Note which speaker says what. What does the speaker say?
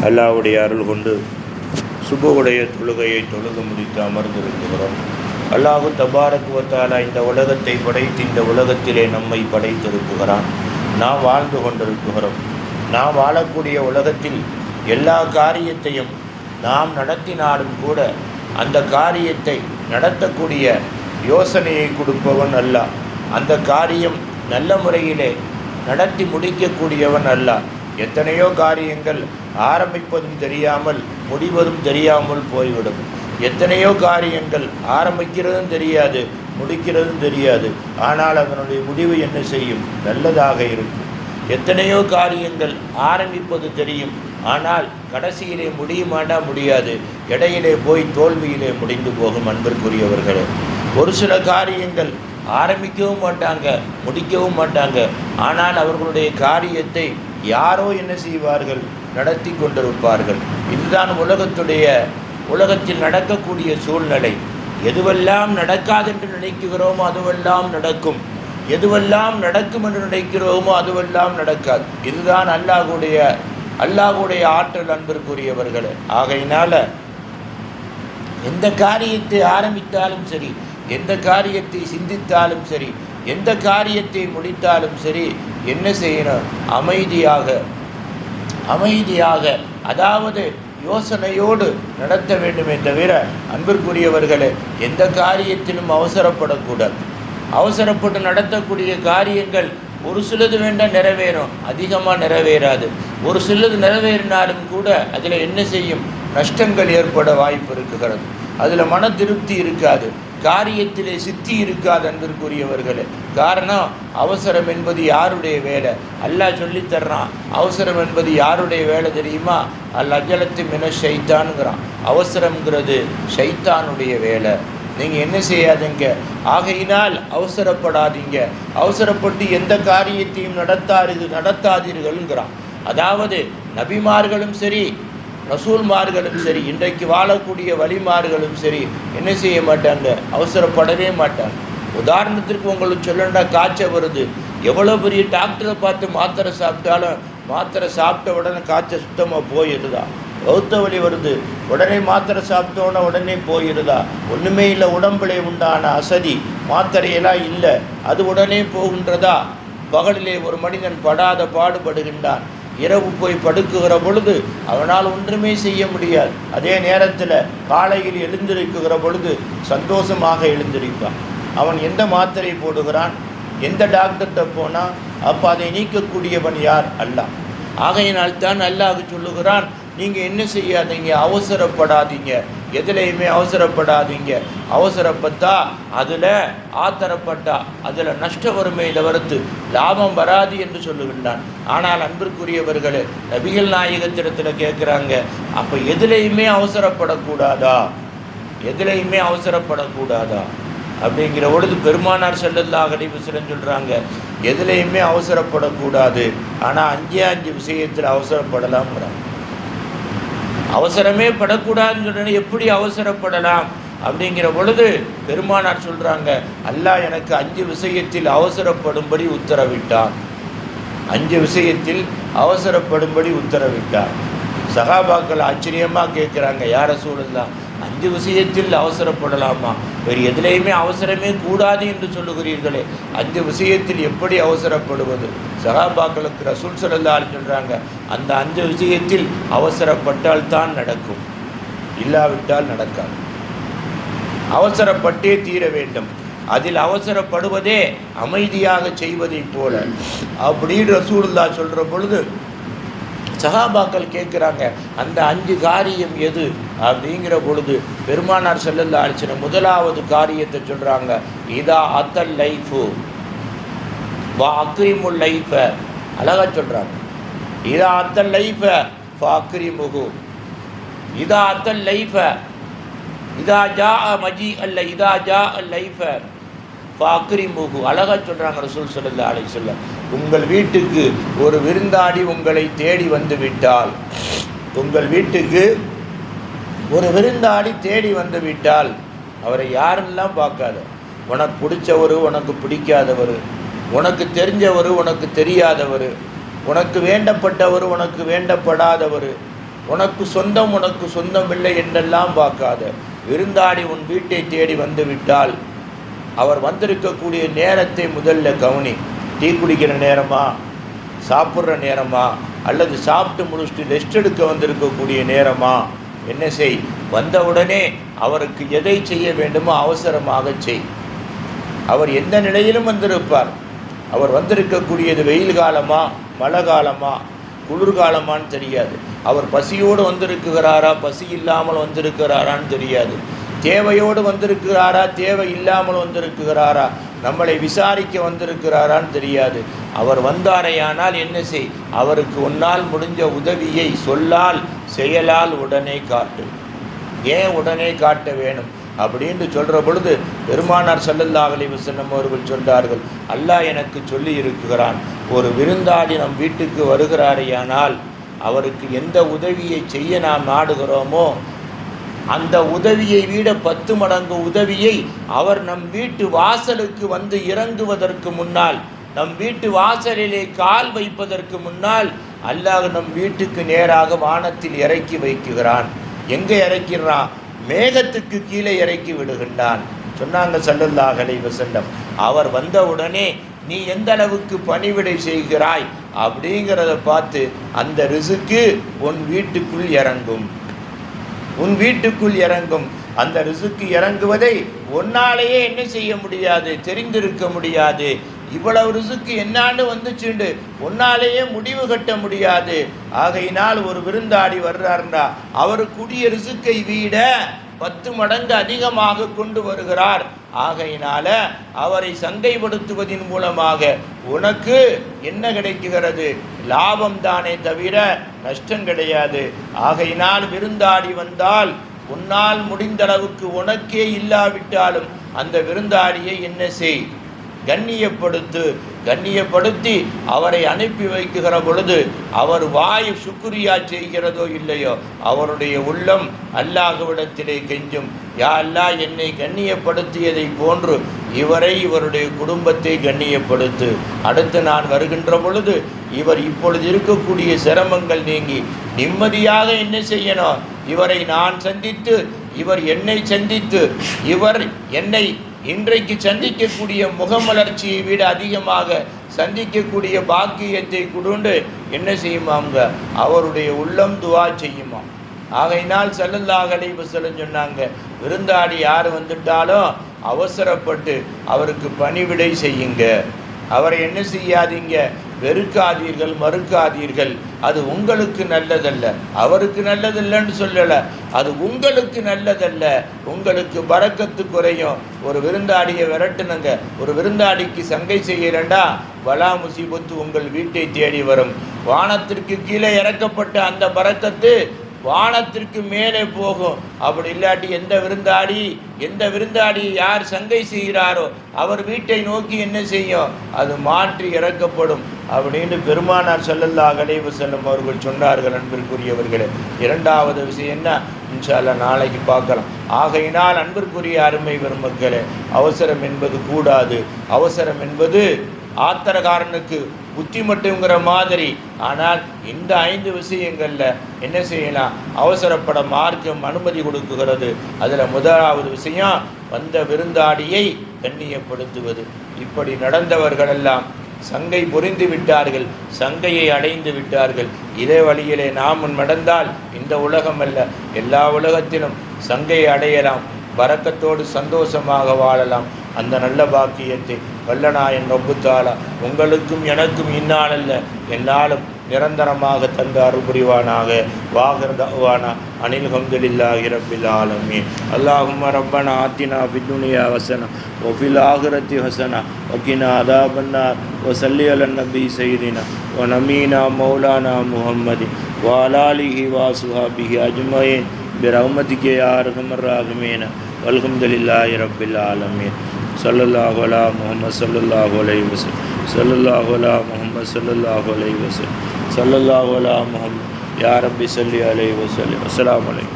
Speaker 1: அல்லாஹ்வுடைய அருள் கொண்டு சுபுவுடைய தொழுகையை தொழுது முடித்து அமர்ந்திருக்கிறோம். அல்லாஹு தபாரக் வ தஆலா இந்த உலகத்தை படைத்து இந்த உலகத்திலே நம்மை படைத்திருக்கிறான். நாம் வாழ்ந்து கொண்டிருக்கிறோம். நாம் வாழக்கூடிய உலகத்தில் எல்லா காரியத்தையும் நாம் நடத்தினாலும் கூட அந்த காரியத்தை நடத்தக்கூடிய யோசனையை கொடுப்பவன் அல்லாஹ். அந்த காரியம் நல்ல முறையிலே நடத்தி முடிக்கக்கூடியவன் அல்லாஹ். எத்தனையோ காரியங்கள் ஆரம்பிப்பதும் தெரியாமல் முடிவதும் தெரியாமல் போய்விடும். எத்தனையோ காரியங்கள் ஆரம்பிக்கிறதும் தெரியாது, முடிக்கிறதும் தெரியாது. ஆனால் அதனுடைய முடிவு என்ன செய்யும்? நல்லதாக இருக்கும். எத்தனையோ காரியங்கள் ஆரம்பிப்பது தெரியும், ஆனால் கடைசியிலே முடியுமானா முடியாது, இடையிலே போய் தோல்வியிலே முடிந்து போகும். அன்பிற்குரியவர்களே, ஒரு சில காரியங்கள் ஆரம்பிக்கவும் மாட்டாங்க, முடிக்கவும் மாட்டாங்க. ஆனால் அவர்களுடைய காரியத்தை யாரோ என்ன செய்வார்கள்? நடத்தி கொண்டிருப்பார்கள். இதுதான் உலகத்தில் நடக்கக்கூடிய சூழ்நிலை. எதுவெல்லாம் நடக்காது என்று நினைக்கிறோமோ அதுவெல்லாம் நடக்கும், எதுவெல்லாம் நடக்கும் என்று நினைக்கிறோமோ அதுவெல்லாம் நடக்காது. இதுதான் அல்லாஹ்வுடைய ஆற்றல். அன்பிற்குரியவர்களே, ஆகையினால எந்த காரியத்தை ஆரம்பித்தாலும் சரி, எந்த காரியத்தை சிந்தித்தாலும் சரி, எந்த காரியத்தை முடித்தாலும் சரி, என்ன செய்யணும்? அமைதியாக, அதாவது யோசனையோடு நடத்த வேண்டுமே தவிர, அன்பிற்குரியவர்களே, எந்த காரியத்திலும் அவசரப்படக்கூடாது. அவசரப்பட்டு நடத்தக்கூடிய காரியங்கள் ஒரு சிலது வேண்டாம் நிறைவேறும், அதிகமாக நிறைவேறாது. ஒரு சிலது நிறைவேறினாலும் கூட அதில் என்ன செய்யும்? நஷ்டங்கள் ஏற்பட வாய்ப்பு இருக்கிறது. அதில் மன திருப்தி இருக்காது, காரியத்திலே சித்தி இருக்காது. அன்பிற்குரியவர்களே, காரணம் அவசரம் என்பது யாருடைய வேலை? அல்லாஹ் சொல்லித்தர்றான். அவசரம் என்பது யாருடைய வேலை தெரியுமா? அஜலத்து மின ஷைத்தானுங்கிறான். அவசரம்ங்கிறது ஷைத்தானுடைய வேலை. நீங்கள் என்ன செய்யாதீங்க. ஆகையினால் அவசரப்படாதீங்க. அவசரப்பட்டு எந்த காரியத்தையும் நடத்தாதீர்கள்ங்கிறான். அதாவது நபிமார்களும் சரி, ரசூல்மார்களும் சரி, இன்றைக்கு வாழக்கூடிய வழிமார்களும் சரி, என்ன செய்ய மாட்டாங்க? அவசரப்படவே மாட்டாங்க. உதாரணத்திற்கு உங்களுக்கு சொல்லணும்னா, காய்ச்சல் வருது, எவ்வளோ பெரிய டாக்டரை பார்த்து மாத்திரை சாப்பிட்டாலும் மாத்திரை சாப்பிட்ட உடனே காய்ச்சல் சுத்தமாக போயிடுதா? வௌத்த வலி வருது, உடனே மாத்திரை சாப்பிட்டோன்னா உடனே போயிடுதா? ஒன்றுமே இல்லை. உடம்புல உண்டான அசதி மாத்திரையெல்லாம் இல்லை, அது உடனே போகின்றதா? பகலிலே ஒரு மனிதன் படாத பாடுபடுகின்றான். இரவு போய் படுக்குகிற பொழுது அவனால் ஒன்றுமே செய்ய முடியாது. அதே நேரத்தில் காலையில் எழுந்திருக்குகிற பொழுது சந்தோஷமாக எழுந்திருப்பான். அவன் எந்த மாத்திரை போடுகிறான்? எந்த டாக்டர்கிட்ட போனால்? அப்போ அதை நீக்கக்கூடியவன் யார்? அல்லாஹ். ஆகையினால்தான் அல்லாஹ் சொல்லுகிறான், நீங்கள் என்ன செய்யாதீங்க, அவசரப்படாதீங்க, எதுலையுமே அவசரப்படாதீங்க. அவசரப்பட்டா அதில் ஆத்திரப்பட்டா அதில் நஷ்டம் வருமே தவிர்த்து லாபம் வராது என்று சொல்லுகின்றான். ஆனால் அன்பிற்குரியவர்களே, நபிகள் நாயகத்திடத்தில் கேட்குறாங்க, அப்போ எதுலையுமே அவசரப்படக்கூடாதா? எதுலையுமே அவசரப்படக்கூடாதா அப்படிங்கிற பொழுது பெருமானார் ஸல்லல்லாஹு அலைஹி வஸல்லம் சொல்கிறாங்க, எதுலையுமே அவசரப்படக்கூடாது, ஆனால் 5 விஷயத்தில் அவசரப்படலாம்ங்கிறாங்க. அவசரமே படக்கூடாதுன்னு சொன்ன எப்படி அவசரப்படலாம் அப்படிங்கிற பொழுது பெருமானார் சொல்கிறாங்க, அல்லாஹ் எனக்கு 5 விஷயத்தில் அவசரப்படும்படி உத்தரவிட்டான். 5 விஷயத்தில் அவசரப்படும்படி உத்தரவிட்டார். சஹாபாக்கள் ஆச்சரியமாக கேட்குறாங்க, யா ரசூலல்லாஹ், 5 விஷயத்தில் அவசரப்படலாமா? வேறு எதுலேயுமே அவசரமே கூடாது என்று சொல்லுகிறீர்களே, 5 விஷயத்தில் எப்படி அவசரப்படுவது? சஹாபாக்களுக்கு ரசூல் ஸல்லல்லாஹு அலைஹி சொல்கிறாங்க, அந்த 5 விஷயத்தில் அவசரப்பட்டால் தான் நடக்கும், இல்லாவிட்டால் நடக்காது. அவசரப்பட்டே தீர வேண்டும். அதில் அவசரப்படுவதே அமைதியாக செய்வதைப் போல அப்படின்னு ரசூலுல்லாஹ் சொல்கிற பொழுது சஹாபாக்கள் கேட்குறாங்க, அந்த 5 காரியம் எது அப்படிங்கிற பொழுது பெருமானார் ஸல்லல்லாஹு அலைஹி வஸல்லம் முதலாவது காரியத்தை சொல்கிறாங்க, இதா அத்தல் லைஃபு வா அக்ரிமுல் லைஃப. அழகாக சொல்கிறாங்க, இதா அத்தல் லைஃப ஃபா அக்ரிமுஹு, இதா அத்தல் லைஃப இதா ஜா மஜி அல்ல இதா ஜா அல் லைஃப ஃபா அக்ரிமுஹு. அழகாக சொல்கிறாங்க ரசூல் ஸல்லல்லாஹு அலைஹி வஸல்லம், உங்கள் வீட்டுக்கு ஒரு விருந்தாடி உங்களை தேடி வந்து விட்டால், உங்கள் வீட்டுக்கு ஒரு விருந்தாடி தேடி வந்து விட்டால் அவரை யாரெல்லாம் பார்க்காத, உனக்கு பிடிச்சவர், உனக்கு பிடிக்காதவர், உனக்கு தெரிஞ்சவர், உனக்கு தெரியாதவர், உனக்கு வேண்டப்பட்டவர், உனக்கு வேண்டப்படாதவர், உனக்கு சொந்தம் இல்லை என்றெல்லாம் பார்க்காத. விருந்தாடி உன் வீட்டை தேடி வந்து விட்டால் அவர் வந்திருக்கக்கூடிய நேரத்தை முதல்ல கவனி. டீ குடிக்கிற நேரமா, சாப்பிட்ற நேரமா, அல்லது சாப்பிட்டு முடிச்சுட்டு ரெஸ்ட் எடுக்க வந்திருக்கக்கூடிய நேரமா, என்ன செய்? வந்தவுடனே அவருக்கு எதை செய்ய வேண்டுமோ அவசரமாக செய். அவர் எந்த நிலையிலும் வந்திருப்பார். அவர் வந்திருக்கக்கூடியது வெயில் காலமா, மழை காலமா, குளிர்காலமான்னு தெரியாது. அவர் பசியோடு வந்திருக்கிறாரா, பசி இல்லாமல் வந்திருக்கிறாரான்னு தெரியாது. தேவையோடு வந்திருக்கிறாரா, தேவை இல்லாமல் வந்திருக்கிறாரா, நம்மளை விசாரிக்க வந்திருக்கிறாரான்னு தெரியாது. அவர் வந்தாரையானால் என்ன செய்? அவருக்கு உன்னால் முடிஞ்ச உதவியை சொல்லால் செயலால் உடனே காட்டு. ஏன் உடனே காட்ட வேணும் அப்படின்னு சொல்கிற பொழுது பெருமானார் ஸல்லல்லாஹு அலைஹி வஸல்லம் அவர்கள் சொல்கிறார்கள், அல்லாஹ் எனக்கு சொல்லி இருக்கிறான், ஒரு விருந்தாளி நம் வீட்டுக்கு வருகிறாரையானால் அவருக்கு எந்த உதவியை செய்ய நாம் நாடுகிறோமோ அந்த உதவியை விட 10 மடங்கு உதவியை அவர் நம் வீட்டு வாசலுக்கு வந்து இறங்குவதற்கு முன்னால், நம் வீட்டு வாசலிலே கால் வைப்பதற்கு முன்னால் அல்லாஹ் நம் வீட்டுக்கு நேராக வானத்தில் இறக்கி வைக்குகிறான். எங்கே இறக்கிறான்? மேகத்துக்கு கீழே இறக்கி விடுகின்றான் சொன்னாங்க ஸல்லல்லாஹு அலைஹி வஸல்லம். அவர் வந்தவுடனே நீ எந்த அளவுக்கு பணிவிடை செய்கிறாய் அப்படிங்கிறத பார்த்து அந்த ரிசுக்கு உன் வீட்டுக்குள் இறங்கும். உன் வீட்டுக்குள் இறங்கும். அந்த ரிசுக்கு இறங்குவதை உன்னாலேயே என்ன செய்ய முடியாது, தெரிந்திருக்க முடியாது. இவ்வளவு ரிசுக்கு என்னான்னு வந்துச்சுண்டு உன்னாலேயே முடிவு கட்ட முடியாது. ஆகையினால் ஒரு விருந்தாடி வர்றாருண்டா அவருக்குரிய ரிசுக்கை விட 10 மடங்கு அதிகமாக கொண்டு வருகிறார். ஆகையினால அவரை சந்தைப்படுத்துவதன் மூலமாக உனக்கு என்ன கிடைக்குகிறது? லாபம் தானே தவிர நஷ்டம் கிடையாது. ஆகையினால் விருந்தாடி வந்தால் உன்னால் முடிந்தளவுக்கு உனக்கே இல்லாவிட்டாலும் அந்த விருந்தாடியை என்ன செய்? கண்ணியப்படுத்தி அவரை அனுப்பி வைக்குகிற பொழுது அவர் வாய் சுக்ரியா செய்கிறதோ இல்லையோ அவருடைய உள்ளம் அல்லாஹ்விடத்திலே கெஞ்சும், யா அல்லாஹ் என்னை கண்ணியப்படுத்தியதை போன்று இவருடைய குடும்பத்தை கண்ணியப்படுத்து. அடுத்து நான் வருகின்ற பொழுது இவர் இப்பொழுது இருக்கக்கூடிய சிரமங்கள் நீங்கி நிம்மதியாக என்ன செய்யணும்? இவரை நான் சந்தித்து, இவர் என்னை சந்தித்து, இவர் என்னை இன்றைக்கு சந்திக்கக்கூடிய முகமலர்ச்சியை விட அதிகமாக சந்திக்கக்கூடிய பாக்கியத்தை கொடுண்டு என்ன செய்யுமாங்க? அவருடைய உள்ளம் துவா செய்யுமா. ஆகையினால் ஸல்லல்லாஹு அலைஹி வஸல்லம் சொன்னாங்க, விருந்தாடி யார் வந்துட்டாலும் அவசரப்பட்டு அவருக்கு பணிவிடை செய்யுங்க. அவரை என்ன செய்யாதீங்க? வெறுக்காதீர்கள், மறுக்காதீர்கள். அது உங்களுக்கு நல்லதல்ல, அவருக்கு நல்லதில்லைன்னு சொல்லலை, அது உங்களுக்கு நல்லதல்ல. உங்களுக்கு பரக்கத்து குறையும். ஒரு விருந்தாடியை விரட்டுனுங்க, ஒரு விருந்தாடிக்கு சங்கை செய்யலண்டா வலா முசீபத்து உங்கள் வீட்டை தேடி வரும். வானத்திற்கு கீழே இறக்கப்பட்ட அந்த பரக்கத்து வானத்திற்கு மேலே போகும். அப்படி இல்லாட்டி எந்த விருந்தாடி யார் சங்கை செய்கிறாரோ அவர் வீட்டை நோக்கி என்ன செய்யும்? அது மாற்றி இறக்கப்படும் அப்படின்னு பெருமானார் ஸல்லல்லாஹு அலைஹி வஸல்லம் அவர்கள் சொன்னார்கள். அன்பிற்குரியவர்களே, இரண்டாவது விஷயம் என்ன? இன்ஷா அல்லாஹ் நாளைக்கு பார்க்கலாம். ஆகையினால் அன்பிற்குரிய அருமை பெருமக்களே, அவசரம் என்பது கூடாது. அவசரம் என்பது ஆத்திரக்காரனுக்கு புத்தி மட்டுங்கிற மாதிரி. ஆனால் இந்த 5 விஷயங்களில் என்ன செய்யலாம்? அவசரப்பட மார்க்கம் அனுமதி கொடுக்குகிறது. அதில் முதலாவது விஷயம் வந்த விருந்தாடியை கண்ணியப்படுத்துவது. இப்படி நடந்தவர்களெல்லாம் சங்கை புரிந்து விட்டார்கள், சங்கையை அடைந்து விட்டார்கள். இதே வழியிலே நாம் நடந்தால் இந்த உலகம் அல்ல எல்லா உலகத்திலும் சங்கையை அடையலாம், பரக்கத்தோடு சந்தோஷமாக வாழலாம். அந்த நல்ல பாக்கியத்தை வல்லநாயன் ரப்பு தஆலா உங்களுக்கும் எனக்கும் இந்நாளல்ல என்னாலும் நிரந்தரமாக தந்த அருள் புரிவானாக. வாஹிர் தஅவானா அனில் ஹம்துலில்லாஹி ரப்பில் ஆலமீன். அல்லாஹும்ம ரப்பனா ஆத்தினா ஃபித் துன்யா ஹஸனா வ ஃபில் ஆகிரத்தி ஹஸனா வ கினா அஸாபன்னார் வ ஸல்லி அலன் நபி ஸய்யிதினா வ நபீனா மௌலானா முஹம்மதி வ அலா ஆலிஹி வ அஸ்ஹாபிஹி அஜ்மஈன் பிரஹ்மதிக யா அர்ஹமர் ராஹிமீன். வல்ஹம்துலில்லாஹி ரப்பில் ஆலமீன். ஸல்லல்லாஹு அலா முஹம்மது ஸல்லல்லாஹு அலைஹி வஸல்லம். ஸல்லல்லாஹு அலா முஹம்மது ஸல்லல்லாஹு அலைஹி வஸல்லம். ஸல்லல்லாஹு அலா முஹம்மது யா ரப்பி ஸல்லி அலைஹி வஸல்லம். அஸ்ஸலாமு அலைக்கும்.